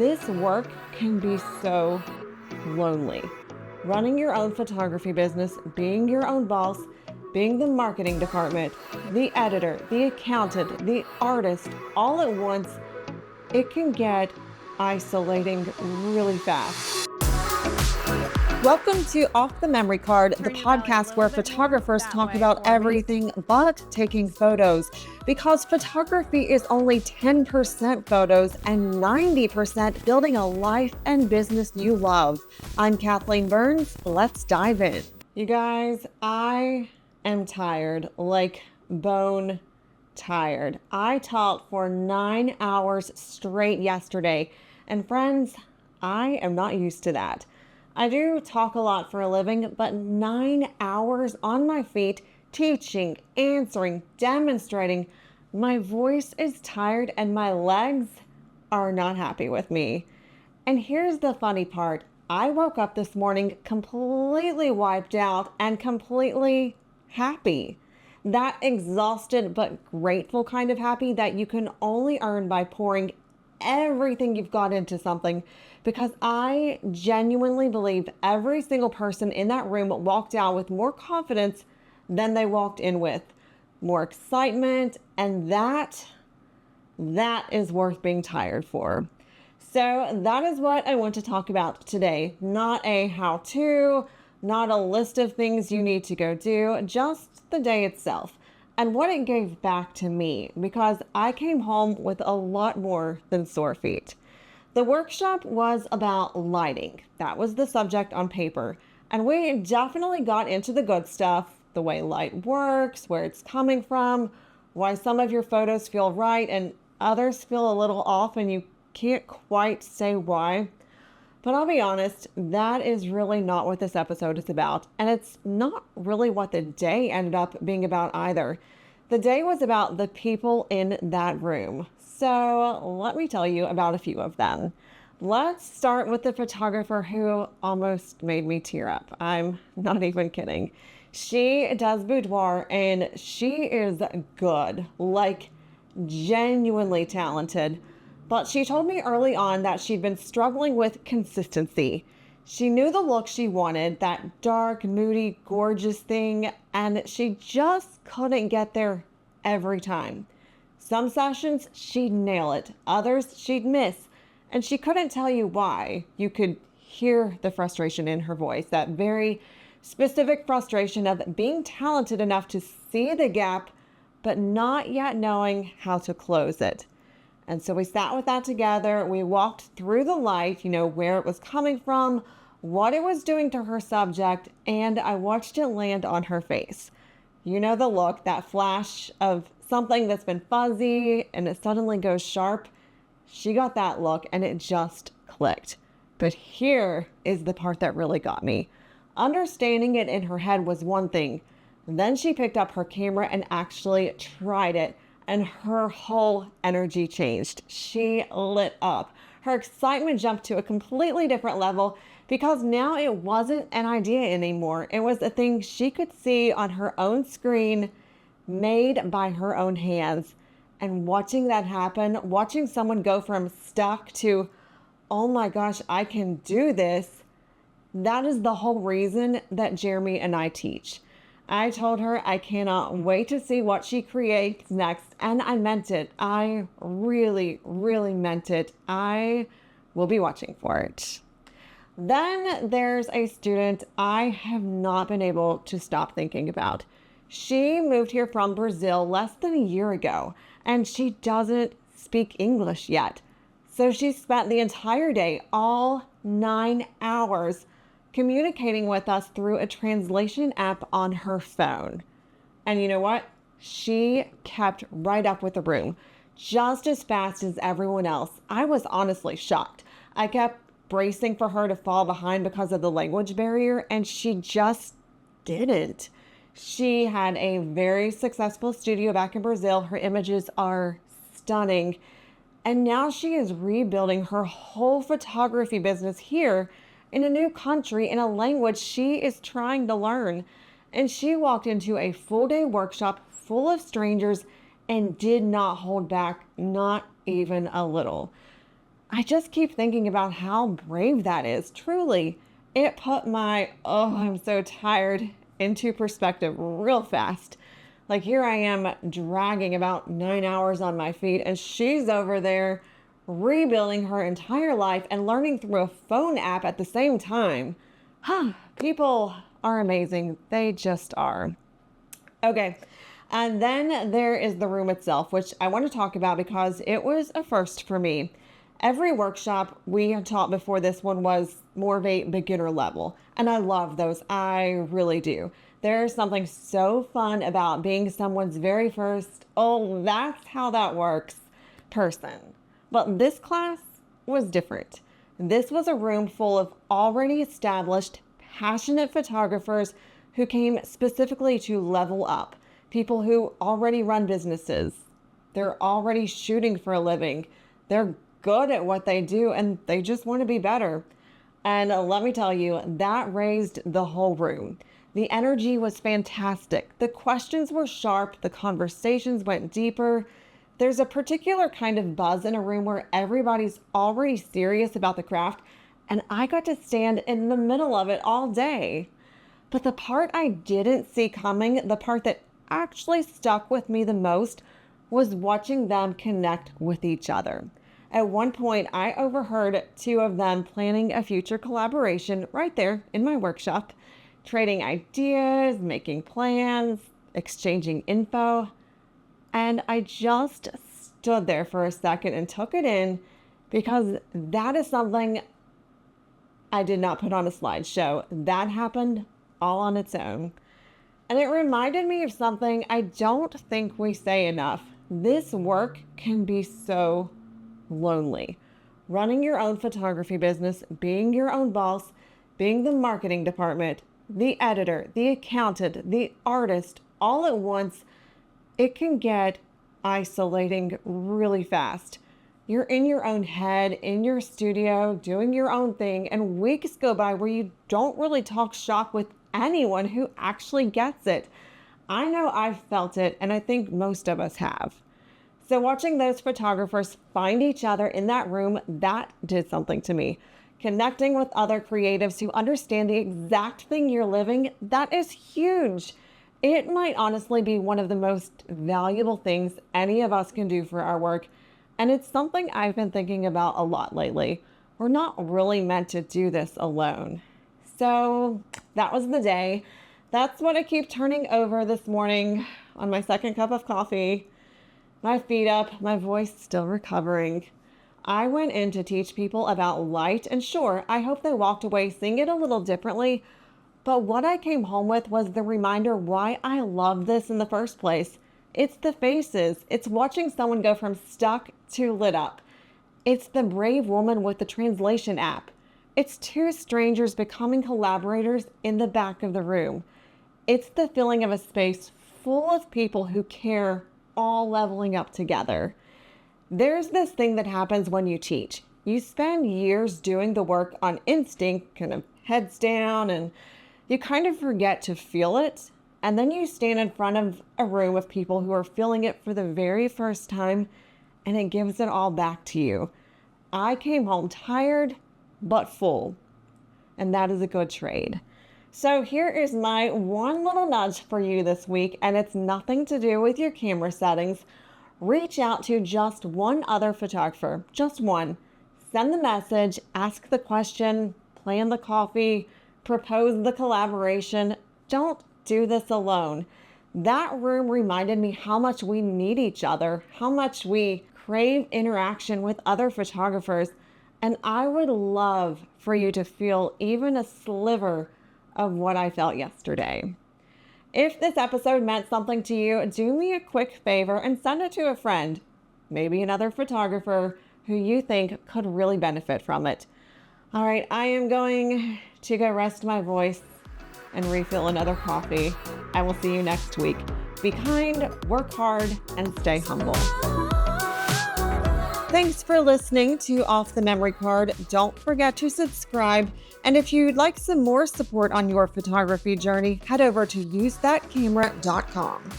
this work can be so lonely. Running your own photography business, being your own boss, being the marketing department, the editor, the accountant, the artist, all at once, it can get isolating really fast. Welcome to Off the Memory Card, the podcast where photographers talk about everything but taking photos, because photography is only 10% photos and 90% building a life and business you love. I'm Kathleen Burns. Let's dive in. You guys, I am tired, like bone tired. I taught for 9 hours straight yesterday, and friends, I am not used to that. I do talk a lot for a living, but 9 hours on my feet, teaching, answering, demonstrating, my voice is tired and my legs are not happy with me. And here's the funny part. I woke up this morning completely wiped out and completely happy. That exhausted but grateful kind of happy that you can only earn by pouring everything you've got into something, because I genuinely believe every single person in that room walked out with more confidence than they walked in with, more excitement, and that is worth being tired for. So that is what I want to talk about today. Not a how-to, not a list of things you need to go do, just the day itself and what it gave back to me, because I came home with a lot more than sore feet. The workshop was about lighting. That was the subject on paper. And we definitely got into the good stuff, the way light works, where it's coming from, why some of your photos feel right and others feel a little off and you can't quite say why. But I'll be honest, that is really not what this episode is about. And it's not really what the day ended up being about either. The day was about the people in that room. So let me tell you about a few of them. Let's start with the photographer who almost made me tear up. I'm not even kidding. She does boudoir and she is good, like genuinely talented. But she told me early on that she'd been struggling with consistency. She knew the look she wanted, that dark, moody, gorgeous thing, and she just couldn't get there every time. Some sessions, she'd nail it. Others, she'd miss. And she couldn't tell you why. You could hear the frustration in her voice, that very specific frustration of being talented enough to see the gap, but not yet knowing how to close it. And so we sat with that together. We walked through the light, where it was coming from, what it was doing to her subject, and I watched it land on her face. You know the look, that flash of something that's been fuzzy and it suddenly goes sharp. She got that look and it just clicked. But here is the part that really got me. Understanding it in her head was one thing. Then she picked up her camera and actually tried it. And her whole energy changed. She lit up. Her excitement jumped to a completely different level because now it wasn't an idea anymore. It was a thing she could see on her own screen, made by her own hands. And watching that happen, watching someone go from stuck to, oh my gosh, I can do this. That is the whole reason that Jeremy and I teach. I told her I cannot wait to see what she creates next. And I meant it. I really, really meant it. I will be watching for it. Then there's a student I have not been able to stop thinking about. She moved here from Brazil less than a year ago, and she doesn't speak English yet. So she spent the entire day, all 9 hours, communicating with us through a translation app on her phone. And you know what? She kept right up with the room, just as fast as everyone else. I was honestly shocked. I kept bracing for her to fall behind because of the language barrier, and she just didn't. She had a very successful studio back in Brazil. Her images are stunning. And now she is rebuilding her whole photography business here in a new country in a language she is trying to learn. And she walked into a full-day workshop full of strangers and did not hold back, not even a little. I just keep thinking about how brave that is. Truly, it put my, oh, I'm so tired into perspective real fast. Like here I am dragging about 9 hours on my feet, and she's over there rebuilding her entire life and learning through a phone app at the same time. People are amazing. They just are. Okay. And then there is the room itself, which I want to talk about because it was a first for me. Every workshop we had taught before this one was more of a beginner level. And I love those. I really do. There's something so fun about being someone's very first, oh, that's how that works person. But this class was different. This was a room full of already established, passionate photographers who came specifically to level up. People who already run businesses. They're already shooting for a living. They're good at what they do and they just want to be better. And let me tell you, that raised the whole room. The energy was fantastic. The questions were sharp. The conversations went deeper. There's a particular kind of buzz in a room where everybody's already serious about the craft, and I got to stand in the middle of it all day. But the part I didn't see coming, the part that actually stuck with me the most, was watching them connect with each other. At one point, I overheard two of them planning a future collaboration right there in my workshop, trading ideas, making plans, exchanging info. And I just stood there for a second and took it in because that is something I did not put on a slideshow. That happened all on its own. And it reminded me of something I don't think we say enough. This work can be so lonely. Running your own photography business, being your own boss, being the marketing department, the editor, the accountant, the artist, all at once, it can get isolating really fast. You're in your own head, in your studio, doing your own thing, and weeks go by where you don't really talk shop with anyone who actually gets it. I know I've felt it, and I think most of us have. So watching those photographers find each other in that room, that did something to me. Connecting with other creatives who understand the exact thing you're living, that is huge. It might honestly be one of the most valuable things any of us can do for our work. And it's something I've been thinking about a lot lately. We're not really meant to do this alone. So that was the day. That's what I keep turning over this morning on my second cup of coffee. My feet up, my voice still recovering. I went in to teach people about light, and sure, I hope they walked away seeing it a little differently. But what I came home with was the reminder why I love this in the first place. It's the faces. It's watching someone go from stuck to lit up. It's the brave woman with the translation app. It's two strangers becoming collaborators in the back of the room. It's the feeling of a space full of people who care, all leveling up together. There's this thing that happens when you teach. You spend years doing the work on instinct, kind of heads down, and you kind of forget to feel it. And then you stand in front of a room of people who are feeling it for the very first time, and it gives it all back to you. I came home tired, but full. And that is a good trade. So here is my one little nudge for you this week, and it's nothing to do with your camera settings. Reach out to just one other photographer, just one. Send the message, ask the question, plan the coffee, propose the collaboration. Don't do this alone. That room reminded me how much we need each other, how much we crave interaction with other photographers, and I would love for you to feel even a sliver of what I felt yesterday. If this episode meant something to you, do me a quick favor and send it to a friend, maybe another photographer who you think could really benefit from it. All right, I am going to go rest my voice and refill another coffee. I will see you next week. Be kind, work hard, and stay humble. Thanks for listening to Off the Memory Card. Don't forget to subscribe. And if you'd like some more support on your photography journey, head over to usethatcamera.com.